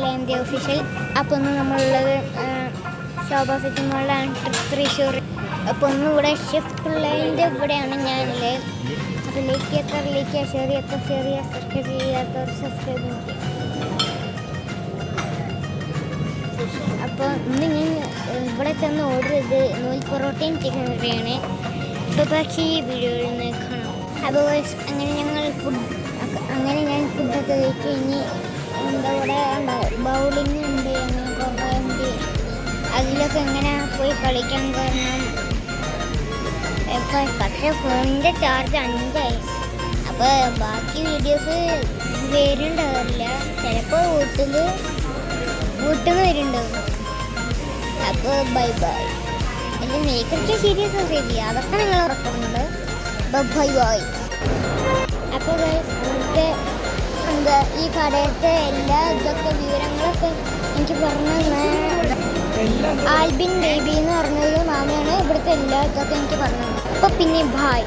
Jayanti official. അപ്പോൾ ഒന്ന് നമ്മളുള്ളത് ശോഭ സിറ്റിമോളിലാണ്, തൃശ്ശൂർ. അപ്പോൾ ഒന്ന് ഇവിടെ ഷെഫ് പിള്ളേൻ്റെ ഇവിടെയാണ് ഞാനുള്ളത്. അപ്പോൾ ലൈക്ക് ഷെയർ സബ്സ്ക്രൈബ് ചെയ്യാത്തവർ സബ്സ്ക്രൈബ് ചെയ്യുക. അപ്പോൾ ഇന്ന് ഞാൻ ഇവിടെ ചെന്ന് ഓർഡർ ചെയ്ത് നൂൽ പൊറോട്ടയും ചിക്കൻ കറിയാണ്. അപ്പോൾ ബാക്കി ഈ വീഡിയോയിൽ നിന്ന് കാണാം. അപ്പോൾ അങ്ങനെ ഞാൻ ഫുഡൊക്കെ കഴിച്ച് ഇനി എന്താ ഇവിടെ ബൗളിംഗ് ഉണ്ട്, അങ്ങനെ കുറേ ഉണ്ട്. അതിലൊക്കെ എങ്ങനെ പോയി കളിക്കാൻ കാരണം പക്ഷേ ഫോണിൻ്റെ ചാർജ് 5 അപ്പോൾ ബാക്കി വീഡിയോസ് വരുന്നുണ്ടാവില്ല, ചിലപ്പോൾ വീട്ടിൽ നിന്ന് വരുന്നുണ്ടാവും. അപ്പോൾ ബൈ എൻ്റെ മേക്കപ്പ് സീരീസ് ശരി, അതൊക്കെ നിങ്ങൾ ഉറക്കുന്നുണ്ട്. ബൈ. അപ്പോൾ ഇവിടുത്തെ ഈ കടയത്തെ എല്ലാ ഇതൊക്കെ വിവരങ്ങളൊക്കെ എനിക്ക് പറഞ്ഞു ആൽബിൻ ബേബി എന്ന് പറഞ്ഞൊരു മാമയാണ് ഇവിടുത്തെ എല്ലാ ഇതൊക്കെ എനിക്ക് പറഞ്ഞു. അപ്പോൾ പിന്നെ ബൈ.